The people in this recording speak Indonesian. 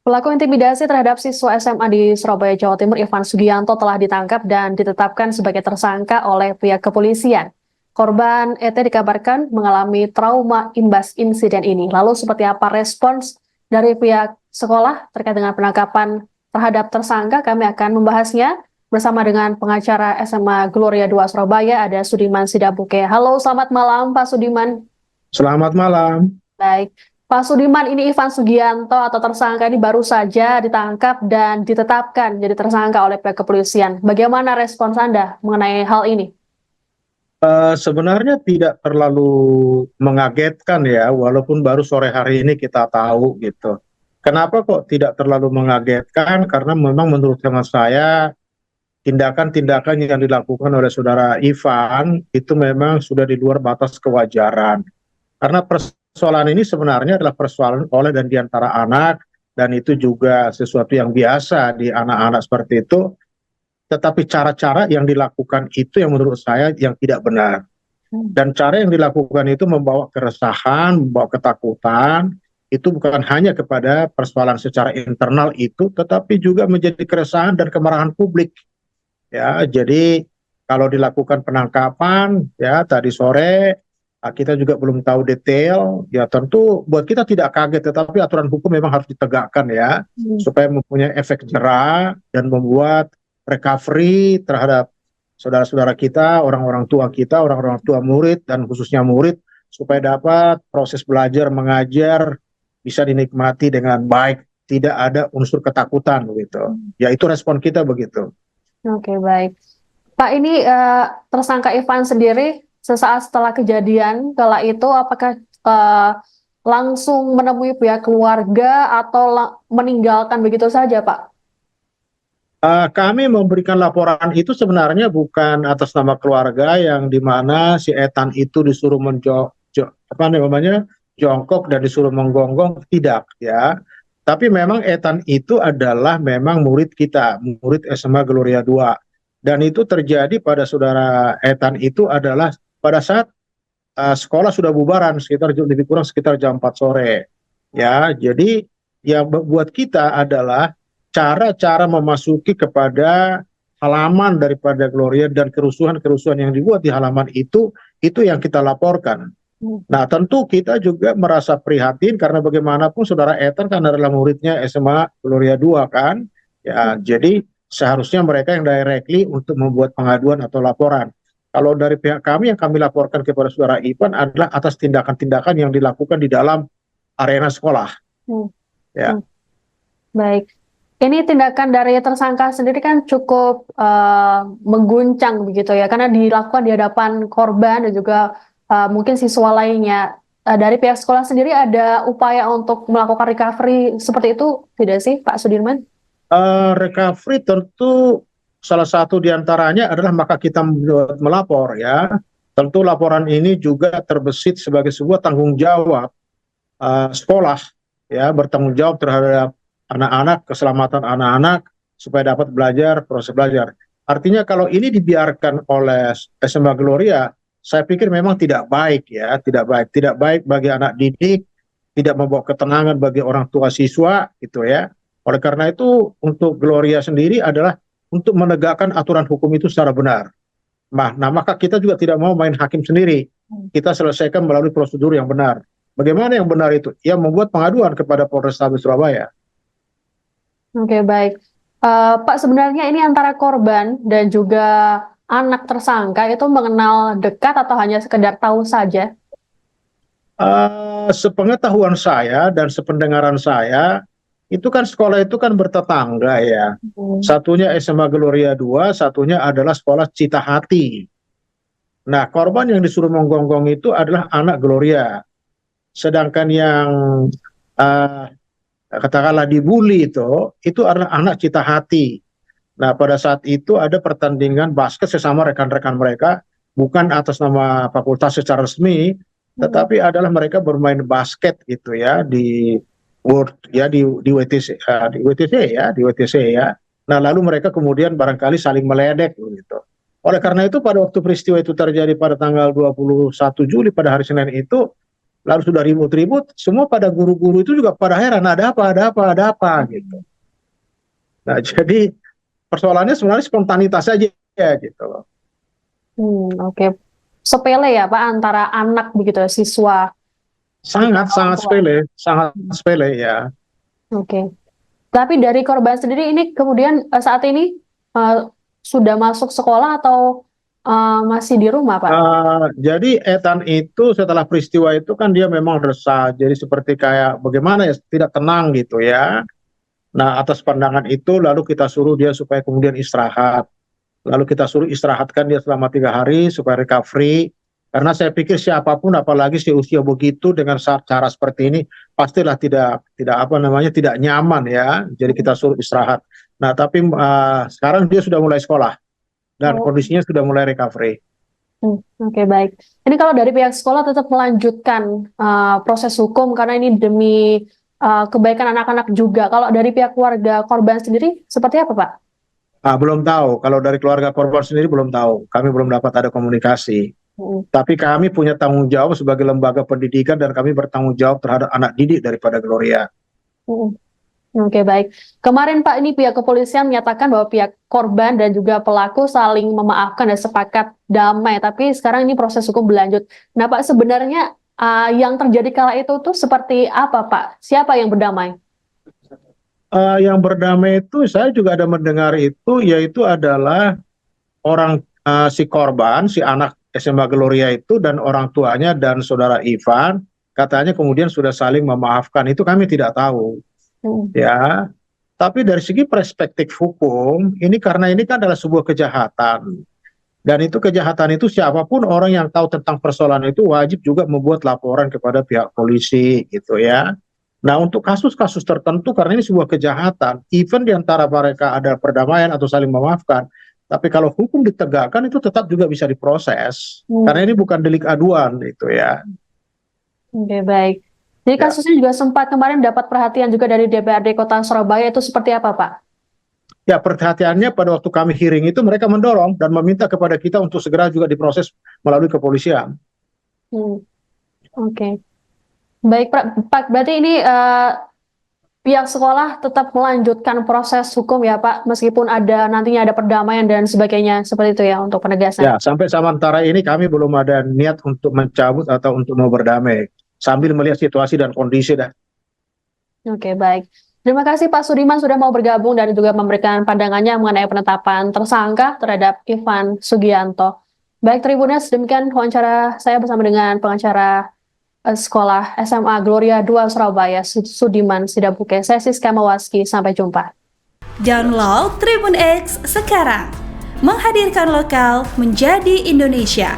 Pelaku intimidasi terhadap siswa SMA di Surabaya, Jawa Timur, Ivan Sugianto telah ditangkap dan ditetapkan sebagai tersangka oleh pihak kepolisian. Korban ET dikabarkan mengalami trauma imbas insiden ini. Lalu seperti apa respons dari pihak sekolah terkait dengan penangkapan terhadap tersangka? Kami akan membahasnya bersama dengan pengacara SMA Gloria II Surabaya, ada Sudiman Sidabuke. Halo, selamat malam Pak Sudiman. Selamat malam. Baik, Pak Sudiman, ini Ivan Sugianto atau tersangka ini baru saja ditangkap dan ditetapkan jadi tersangka oleh pihak kepolisian. Bagaimana respons Anda mengenai hal ini? Sebenarnya tidak terlalu mengagetkan ya, walaupun baru sore hari ini kita tahu gitu. Kenapa kok tidak terlalu mengagetkan? Karena memang menurut hemat saya tindakan-tindakan yang dilakukan oleh saudara Ivan itu memang sudah di luar batas kewajaran. Karena persoalan ini sebenarnya adalah persoalan oleh dan di antara anak, dan itu juga sesuatu yang biasa di anak-anak seperti itu. Tetapi cara-cara yang dilakukan itu yang menurut saya yang tidak benar. Dan cara yang dilakukan itu membawa keresahan, membawa ketakutan, itu bukan hanya kepada persoalan secara internal itu, tetapi juga menjadi keresahan dan kemarahan publik. Ya, jadi kalau dilakukan penangkapan, ya tadi sore, kita juga belum tahu detail, ya tentu buat kita tidak kaget, tetapi aturan hukum memang harus ditegakkan ya, supaya mempunyai efek jera dan membuat recovery terhadap saudara-saudara kita, orang-orang tua kita, orang-orang tua murid, dan khususnya murid, supaya dapat proses belajar mengajar bisa dinikmati dengan baik, tidak ada unsur ketakutan begitu. Ya itu respon kita begitu. Oke, baik. Pak, ini tersangka Ivan sendiri sesaat setelah kejadian kala itu apakah langsung menemui pihak keluarga atau meninggalkan begitu saja, Pak? Kami memberikan laporan itu sebenarnya bukan atas nama keluarga yang dimana si Etan itu disuruh jongkok dan disuruh menggonggong, tidak ya. Tapi memang Etan itu adalah memang murid kita, murid SMA Gloria II. Dan itu terjadi pada saudara Etan itu adalah pada saat sekolah sudah bubaran sekitar lebih kurang sekitar jam 4 sore. Ya, jadi yang buat kita adalah cara-cara memasuki kepada halaman daripada Gloria dan kerusuhan-kerusuhan yang dibuat di halaman itu yang kita laporkan. Nah, tentu kita juga merasa prihatin karena bagaimanapun saudara Ethan kan adalah muridnya SMA Gloria II kan. Ya, jadi seharusnya mereka yang directly untuk membuat pengaduan atau laporan. Kalau dari pihak kami yang kami laporkan kepada saudara Ivan adalah atas tindakan-tindakan yang dilakukan di dalam arena sekolah. Ya. Baik. Ini tindakan dari tersangka sendiri kan cukup mengguncang begitu ya, karena dilakukan di hadapan korban dan juga mungkin siswa lainnya. Dari pihak sekolah sendiri ada upaya untuk melakukan recovery seperti itu tidak sih, Pak Sudirman? Recovery tentu salah satu diantaranya adalah maka kita melapor ya. Tentu laporan ini juga terbesit sebagai sebuah tanggung jawab sekolah ya, bertanggung jawab terhadap anak-anak, keselamatan anak-anak supaya dapat belajar, proses belajar. Artinya kalau ini dibiarkan oleh SMA Gloria, saya pikir memang tidak baik ya, tidak baik bagi anak didik, tidak membawa ketenangan bagi orang tua siswa gitu ya. Oleh karena itu untuk Gloria sendiri adalah untuk menegakkan aturan hukum itu secara benar. Nah, maka kita juga tidak mau main hakim sendiri. Kita selesaikan melalui prosedur yang benar. Bagaimana yang benar itu? Ya membuat pengaduan kepada Polrestabes Surabaya. Oke, baik. Pak, sebenarnya ini antara korban dan juga anak tersangka itu mengenal dekat atau hanya sekedar tahu saja? Sepengetahuan saya dan sependengaran saya, itu kan sekolah itu kan bertetangga ya. Satunya SMA Gloria II, satunya adalah sekolah Citahati. Nah, korban yang disuruh menggonggong itu adalah anak Gloria. Sedangkan yang katakanlah dibully itu adalah anak Citahati. Nah, pada saat itu ada pertandingan basket sesama rekan-rekan mereka, bukan atas nama fakultas secara resmi, tetapi adalah mereka bermain basket gitu ya di WTC ya. Nah, lalu mereka kemudian barangkali saling meledek gitu. Oleh karena itu pada waktu peristiwa itu terjadi pada tanggal 21 Juli pada hari Senin itu, lalu sudah ribut-ribut, semua pada guru-guru itu juga pada heran, ada apa gitu. Nah, jadi persoalannya sebenarnya spontanitas aja ya gitu loh. Oke. Sepele ya Pak antara anak begitu ya, siswa dengan Sangat orang sangat tua. sepele, sangat Hmm, sepele ya. Oke. Tapi dari korban sendiri ini kemudian saat ini eh, sudah masuk sekolah atau masih di rumah Pak? Jadi Ethan itu setelah peristiwa itu kan dia memang resah, jadi seperti kayak bagaimana ya, tidak tenang gitu ya. Nah, atas pandangan itu lalu kita suruh dia supaya kemudian istirahat. Lalu kita suruh istirahatkan dia selama 3 hari supaya recovery. Karena saya pikir siapapun, apalagi si usia begitu dengan cara seperti ini, pastilah tidak apa namanya tidak nyaman ya. Jadi kita suruh istirahat. Nah, tapi sekarang dia sudah mulai sekolah dan Oh, kondisinya sudah mulai recovery. oke baik. Ini kalau dari pihak sekolah tetap melanjutkan proses hukum karena ini demi kebaikan anak-anak juga. Kalau dari pihak keluarga korban sendiri seperti apa Pak? Belum tahu. Kalau dari keluarga korban sendiri belum tahu. Kami belum dapat ada komunikasi. Mm, Tapi kami punya tanggung jawab sebagai lembaga pendidikan dan kami bertanggung jawab terhadap anak didik daripada Gloria. mm. Oke, baik. Kemarin Pak, ini pihak kepolisian menyatakan bahwa pihak korban dan juga pelaku saling memaafkan dan sepakat damai. Tapi sekarang ini proses hukum berlanjut. Nah, Pak, sebenarnya yang terjadi kala itu tuh seperti apa, Pak? Siapa yang berdamai? Yang berdamai itu saya juga ada mendengar itu, yaitu adalah orang si korban, si anak SMA Gloria itu dan orang tuanya dan saudara Ivan, katanya kemudian sudah saling memaafkan. Itu kami tidak tahu, Hmm, ya. Tapi dari segi perspektif hukum, ini karena ini kan adalah sebuah kejahatan. Dan itu kejahatan itu siapapun orang yang tahu tentang persoalan itu wajib juga membuat laporan kepada pihak polisi gitu ya. Nah untuk kasus-kasus tertentu karena ini sebuah kejahatan, even diantara mereka ada perdamaian atau saling memaafkan, tapi kalau hukum ditegakkan itu tetap juga bisa diproses. hmm. Karena ini bukan delik aduan itu ya. Oke, baik. Jadi Ya. kasusnya juga sempat kemarin dapat perhatian juga dari DPRD Kota Surabaya itu seperti apa, Pak? Ya perhatiannya pada waktu kami hearing itu mereka mendorong dan meminta kepada kita untuk segera juga diproses melalui kepolisian. Hmm, Oke. Baik, Pak. Berarti ini pihak sekolah tetap melanjutkan proses hukum ya, Pak, meskipun nantinya ada perdamaian dan sebagainya seperti itu ya untuk penegasan. Ya, sampai sementara ini kami belum ada niat untuk mencabut atau untuk mau berdamai. Sambil melihat situasi dan kondisi dah. Oke, baik. Terima kasih Pak Sudiman sudah mau bergabung dan juga memberikan pandangannya mengenai penetapan tersangka terhadap Ivan Sugianto. Baik, Tribuners, demikian wawancara saya bersama dengan pengacara Sekolah SMA Gloria 2 Surabaya, Sudiman Sidabuke. Saya Siska Mawaski, sampai jumpa. Download Tribun X sekarang, menghadirkan lokal menjadi Indonesia.